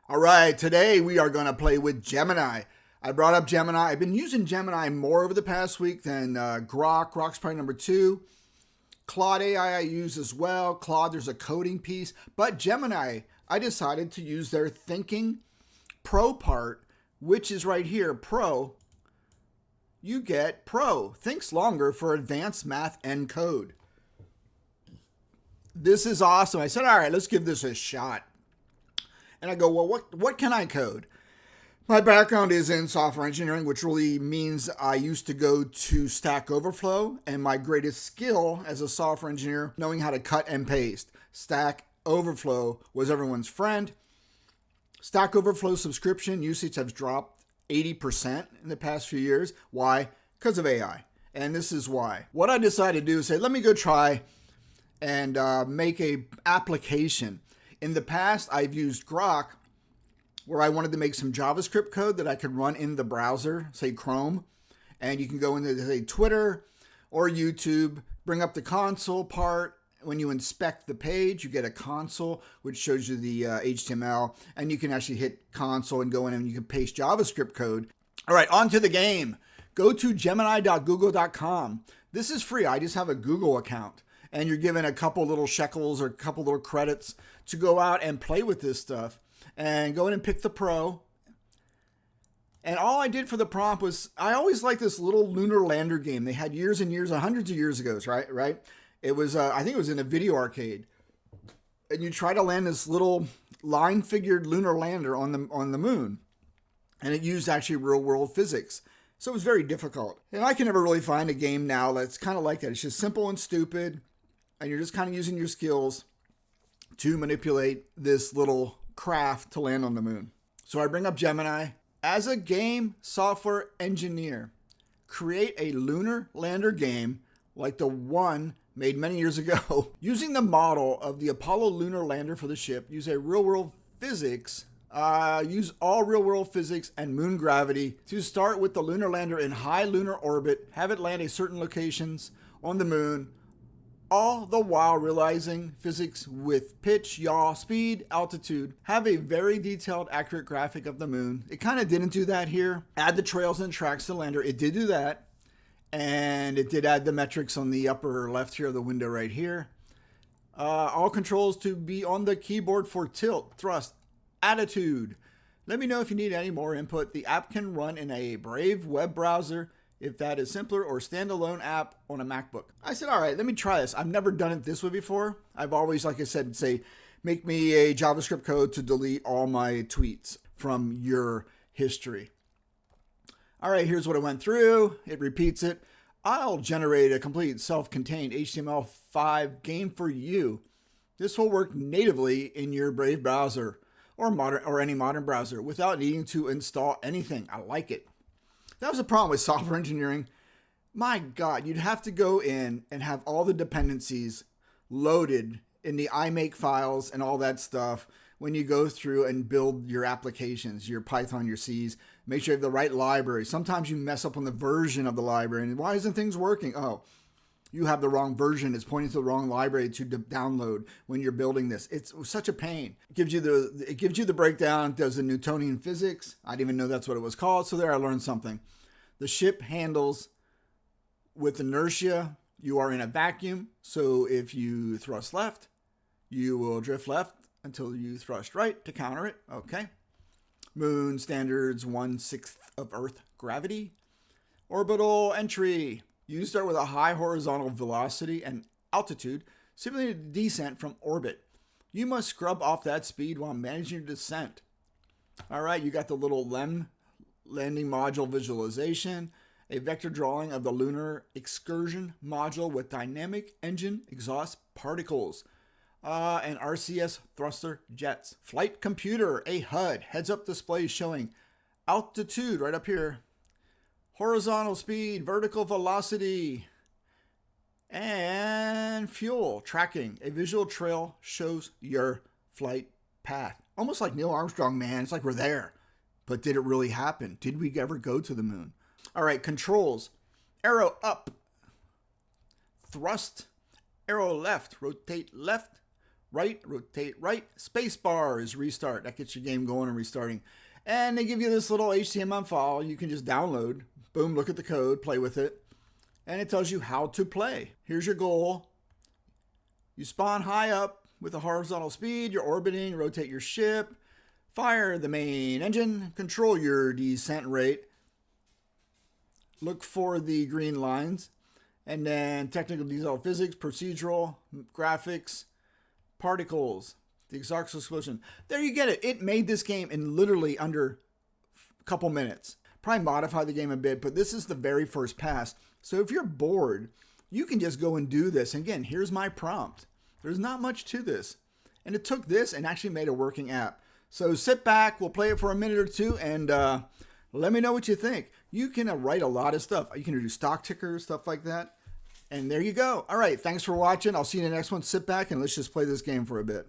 All right, today we are going to play with Gemini. I brought up Gemini. I've been using Gemini more over the past week than Grok. Grok's probably number 2. Claude AI I use as well. Claude, there's a coding piece. But Gemini, I decided to use their Thinking Pro part, which is right here, Pro. You get Pro. Thinks longer for advanced math and code. This is awesome. I said, all right, let's give this a shot. And I go, well, what can I code? My background is in software engineering, which really means I used to go to Stack Overflow, and my greatest skill as a software engineer, knowing how to cut and paste. Stack Overflow was everyone's friend. Stack Overflow subscription usage has dropped 80% in the past few years. Why? Because of AI. And this is why. What I decided to do is say, let me go try and make a application. In the past, I've used Grok, where I wanted to make some JavaScript code that I could run in the browser, say Chrome, and you can go into, say, Twitter or YouTube, bring up the console part. When you inspect the page, you get a console, which shows you the HTML, and you can actually hit console and go in and you can paste JavaScript code. All right, on to the game. Go to gemini.google.com. This is free. I just have a Google account. And you're given a couple little shekels or a couple little credits to go out and play with this stuff. And go in and pick the Pro. And all I did for the prompt was, I always liked this little lunar lander game they had years and years, hundreds of years ago, right? It was, I think it was in a video arcade. And you try to land this little line-figured lunar lander on the moon. And it used actually real-world physics. So it was very difficult. And I can never really find a game now that's kind of like that. It's just simple and stupid. And you're just kind of using your skills to manipulate this little craft to land on the moon. So I bring up Gemini. As a game software engineer, create a lunar lander game like the one made many years ago. Using the model of the Apollo Lunar Lander for the ship, use a real-world physics, use all real-world physics and moon gravity to start with the lunar lander in high lunar orbit, have it land at certain locations on the moon, all the while realizing physics with pitch, yaw, speed, altitude. Have a very detailed, accurate graphic of the moon. It kind of didn't do that here. Add the trails and tracks to the lander. It did do that. And it did add the metrics on the upper left here of the window right here. All controls to be on the keyboard for tilt, thrust, attitude. Let me know if you need any more input. The app can run in a Brave web browser if that is simpler, or standalone app on a MacBook. I said, all right, let me try this. I've never done it this way before. I've always, like I said, say, make me a JavaScript code to delete all my tweets from your history. All right, here's what it went through. It repeats it. I'll generate a complete self-contained HTML5 game for you. This will work natively in your Brave browser or any modern browser without needing to install anything. I like it. That was a problem with software engineering. My God, you'd have to go in and have all the dependencies loaded in the iMake files and all that stuff when you go through and build your applications, your Python, your C's. Make sure you have the right library. Sometimes you mess up on the version of the library. And why isn't things working? Oh, you have the wrong version. It's pointing to the wrong library to download when you're building this. It's such a pain. It gives you the breakdown. It does the Newtonian physics. I didn't even know that's what it was called. So there I learned something. The ship handles with inertia. You are in a vacuum. So if you thrust left, you will drift left until you thrust right to counter it. Okay. Moon standards 1/6 of Earth gravity. Orbital entry. You start with a high horizontal velocity and altitude, simulating descent from orbit. You must scrub off that speed while managing your descent. All right, you got the little LEM, landing module visualization, a vector drawing of the lunar excursion module with dynamic engine exhaust particles, and RCS thruster jets. Flight computer, a HUD, heads-up display showing altitude right up here, horizontal speed, vertical velocity, and fuel tracking. A visual trail shows your flight path. Almost like Neil Armstrong, man. It's like we're there. But did it really happen? Did we ever go to the moon? All right, controls. Arrow up. Thrust. Arrow left. Rotate left. right, rotate right, space bar is restart. That gets your game going and restarting. And they give you this little HTML file you can just download. Boom, look at the code, play with it. And it tells you how to play. Here's your goal. You spawn high up with a horizontal speed. You're orbiting, rotate your ship. Fire the main engine. Control your descent rate. Look for the green lines. And then technical detail physics, procedural, graphics, particles, the exarchal explosion. There you get it. It made this game in literally under a couple minutes. Probably modify the game a bit, but this is the very first pass. So if you're bored, you can just go and do this. And again, here's my prompt. There's not much to this. And it took this and actually made a working app. So sit back, we'll play it for a minute or two, and let me know what you think. You can write a lot of stuff. You can do stock tickers, stuff like that. And there you go. All right, thanks for watching. I'll see you in the next one. Sit back and let's just play this game for a bit.